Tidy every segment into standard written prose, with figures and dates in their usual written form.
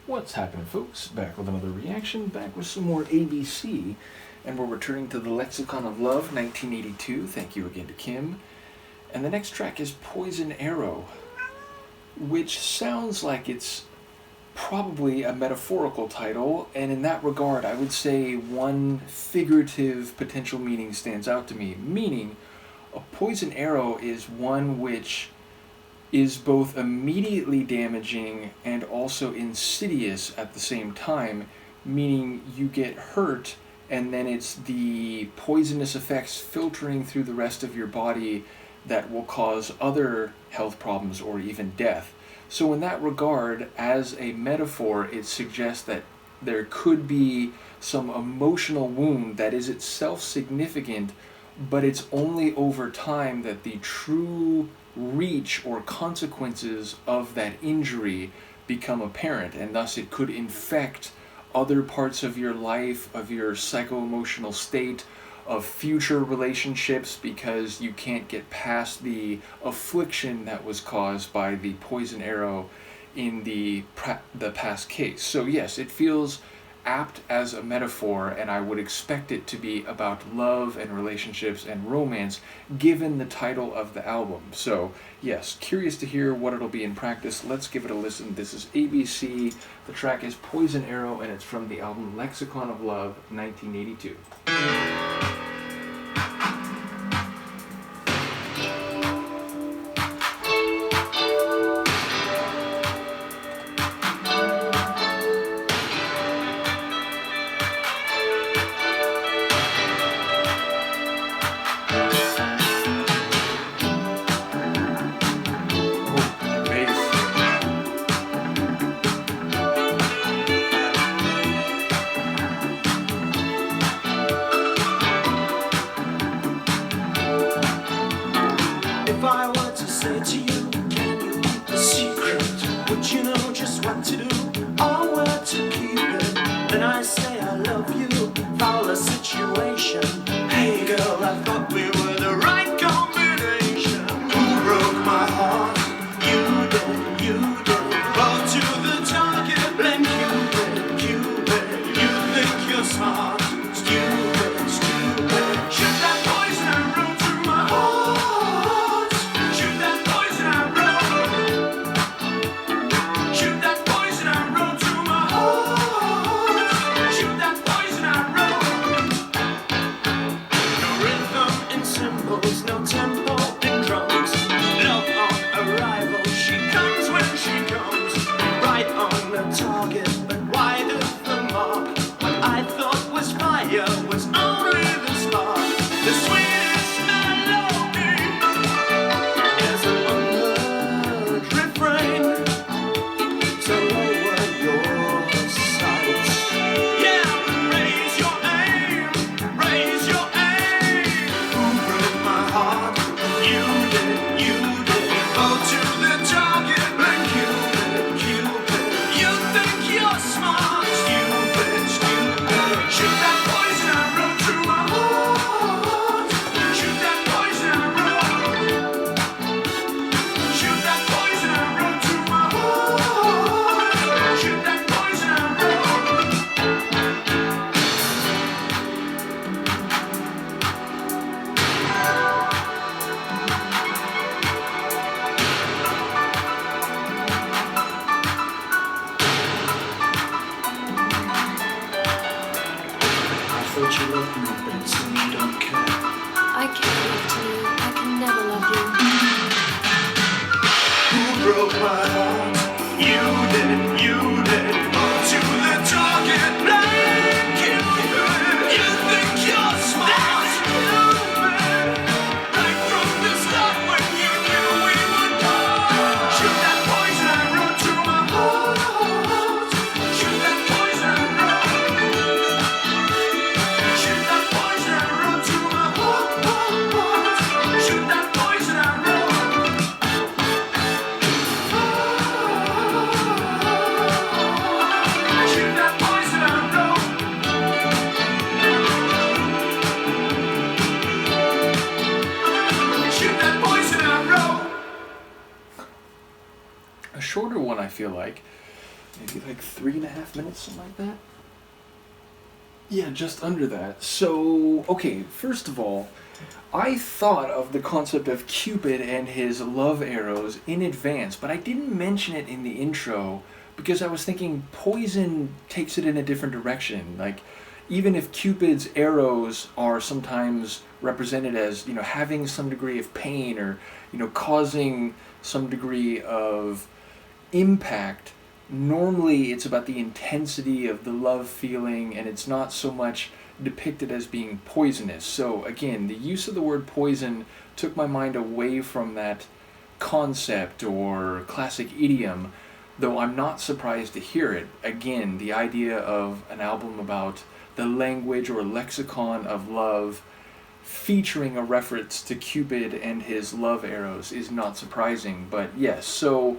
What's happening, folks? Back with another reaction, back with some more ABC, and we're returning to the Lexicon of Love, 1982. Thank you again to Kim. And the next track is Poison Arrow, which sounds like it's probably a metaphorical title, and in that regard, I would say one figurative potential meaning stands out to me, meaning a poison arrow is one which is both immediately damaging and also insidious at the same time, meaning you get hurt and then it's the poisonous effects filtering through the rest of your body that will cause other health problems or even death. So in that regard, as a metaphor, it suggests that there could be some emotional wound that is itself significant, but it's only over time that the true reach or consequences of that injury become apparent, and thus it could infect other parts of your life, of your psycho-emotional state, of future relationships, because you can't get past the affliction that was caused by the poison arrow in the past case. So yes, it feels apt as a metaphor, and I would expect it to be about love and relationships and romance, given the title of the album. So yes, curious to hear what it'll be in practice. Let's give it a listen. This is ABC. The track is Poison Arrow, and it's from the album Lexicon of Love, 1982. If I were to say to you, can you keep a secret? Would you know just what to do or where to keep it? Then I say I love you, foul a situation. Hey girl, I thought we were the right combination. Who broke my heart? You did, you did. Go to the target, blame Cupid, Cupid. You think you're smart, stupid, stupid. Shoot that poison arrow through my heart. Shoot that poison arrow. Shoot that poison arrow through my heart. Shoot that poison arrow. No rhythm in cymbals, no tempo in drums. Love on arrival, she comes when she comes. Right on the target, but wide of the mark. What I thought was fire was only the spark. The sweetest melody is an unheard refrain. So lower your sights. Yeah, raise your aim, raise your aim. Who broke my heart? You did, you did. Go to the target, blame Cupid, Cupid. You think you're smart, stupid, stupid. Shoot that poison arrow through my heart. Shoot that poison arrow. Shoot that poison arrow through my heart. Shoot that poison arrow. I thought you loved me, but it seems you don't care. I can't love you. I can never love you. Who broke my heart? You did, you did. Go to the target, blame Cupid. You think you're smart, stupid. Right from the start when you knew we would part. Shoot that poison arrow through my heart. Shoot that poison arrow. Shoot that poison arrow through my heart. Shoot that poison arrow. Shoot that poison arrow. Shoot that poison arrow. A shorter one, I feel like. Maybe maybe like 3.5 minutes, something like that. Yeah, just under that. So, okay, first of all, I thought of the concept of Cupid and his love arrows in advance, but I didn't mention it in the intro because I was thinking Poison takes it in a different direction. Like, even if Cupid's arrows are sometimes represented as, having some degree of pain or, causing some degree of impact, normally it's about the intensity of the love feeling, and it's not so much depicted as being poisonous. So again, the use of the word poison took my mind away from that concept or classic idiom, though I'm not surprised to hear it. Again, the idea of an album about the language or lexicon of love featuring a reference to Cupid and his love arrows is not surprising. But yes, so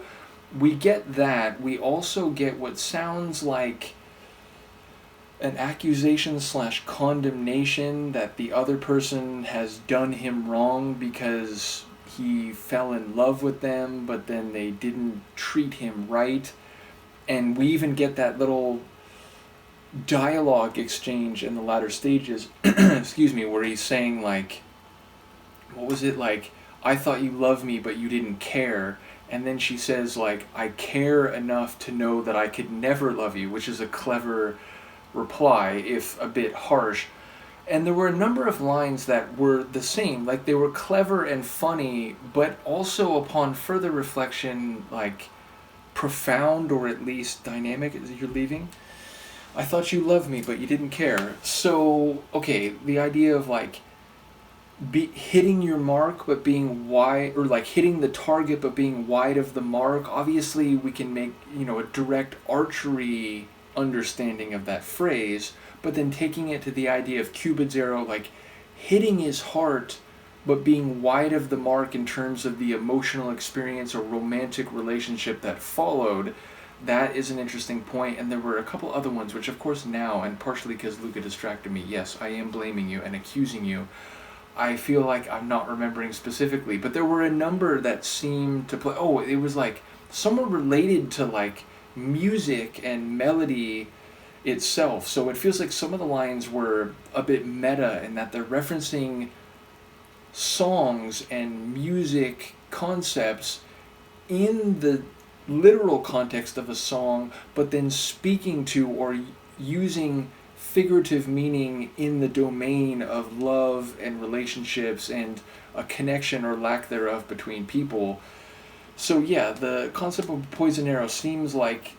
we get that. We also get what sounds like an accusation / condemnation that the other person has done him wrong because he fell in love with them, but then they didn't treat him right. And we even get that little dialogue exchange in the latter stages, excuse me, where he's saying like, what was it, like, I thought you loved me but you didn't care. And then she says like, I care enough to know that I could never love you, which is a clever reply, if a bit harsh. And there were a number of lines that were the same, like they were clever and funny, but also upon further reflection, like profound or at least dynamic. As you're leaving, I thought you loved me but you didn't care. So okay, the idea of like hitting your mark but being wide, or like hitting the target but being wide of the mark. Obviously we can make a direct archery understanding of that phrase, but then taking it to the idea of Cupid's arrow, like hitting his heart but being wide of the mark in terms of the emotional experience or romantic relationship that followed. That is an interesting point. And there were a couple other ones, which of course now, and partially because Luca distracted me, yes, I am blaming you and accusing you, I feel like I'm not remembering specifically, but there were a number that seemed to play. Oh, it was like somewhat related to like music and melody itself. So it feels like some of the lines were a bit meta in that they're referencing songs and music concepts in the literal context of a song, but then speaking to or using figurative meaning in the domain of love and relationships and a connection or lack thereof between people. So yeah, the concept of poison arrow seems like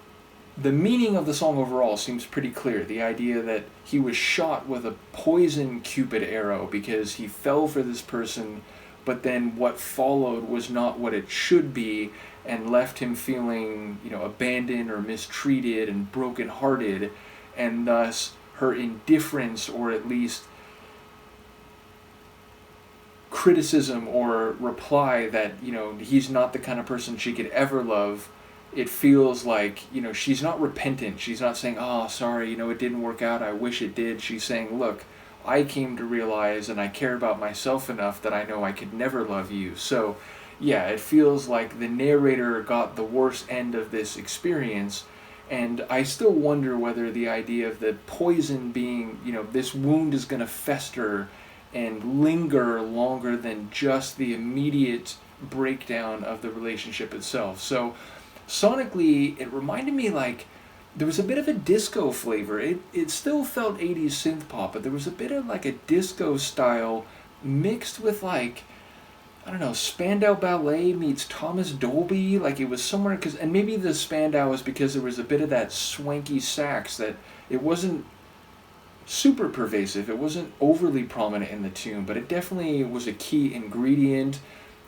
the meaning of the song overall seems pretty clear. The idea that he was shot with a poison Cupid arrow because he fell for this person, but then what followed was not what it should be and left him feeling, abandoned or mistreated and brokenhearted, and thus her indifference or at least criticism or reply that, he's not the kind of person she could ever love. It feels like, she's not repentant. She's not saying, oh, sorry, it didn't work out, I wish it did. She's saying, look, I came to realize and I care about myself enough that I know I could never love you. So, yeah, it feels like the narrator got the worst end of this experience. And I still wonder whether the idea of the poison being, this wound is going to fester and linger longer than just the immediate breakdown of the relationship itself. So sonically, it reminded me like there was a bit of a disco flavor. It still felt 80s synth pop, but there was a bit of like a disco style mixed with like, I don't know, Spandau Ballet meets Thomas Dolby. Like it was somewhere, and maybe the Spandau was because there was a bit of that swanky sax that it wasn't super pervasive. It wasn't overly prominent in the tune, but it definitely was a key ingredient.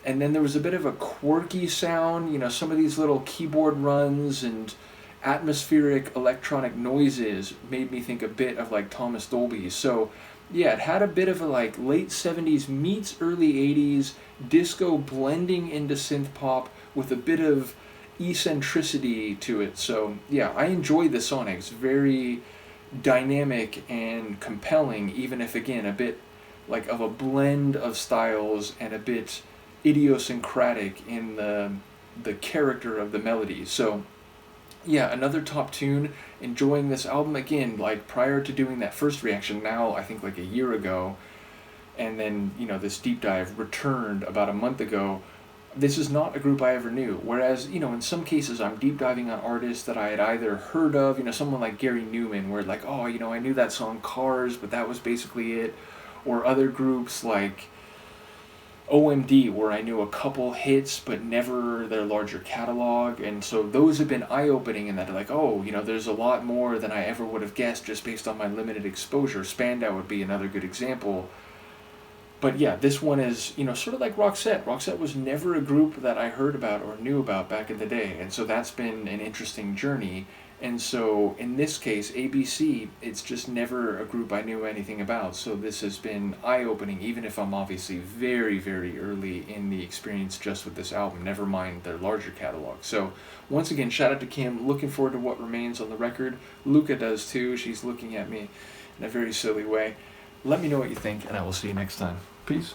And then there was a bit of a quirky sound, some of these little keyboard runs and atmospheric electronic noises made me think a bit of like Thomas Dolby. So yeah, it had a bit of a like late 70s meets early 80s disco blending into synth pop with a bit of eccentricity to it. So yeah, I enjoy the song. It's very dynamic and compelling, even if again a bit like of a blend of styles and a bit idiosyncratic in the character of the melody. So yeah, another top tune. Enjoying this album again, like prior to doing that first reaction, now I think like a year ago, and then, you know, this deep dive returned about a month ago. This is not a group I ever knew. Whereas, you know, in some cases I'm deep diving on artists that I had either heard of, you know, someone like Gary Newman, where like, oh, you know, I knew that song Cars, but that was basically it. Or other groups like OMD, where I knew a couple hits but never their larger catalog. And so those have been eye-opening in that, like, oh, you know, there's a lot more than I ever would have guessed just based on my limited exposure. Spandau would be another good example. But yeah, this one is, you know, sort of like Roxette. Roxette was never a group that I heard about or knew about back in the day, and so that's been an interesting journey. And so in this case, ABC, it's just never a group I knew anything about, so this has been eye-opening, even if I'm obviously very, very early in the experience just with this album, never mind their larger catalog. So once again, shout out to Kim, looking forward to what remains on the record. Luca does too, she's looking at me in a very silly way. Let me know what you think, and I will see you next time. Peace.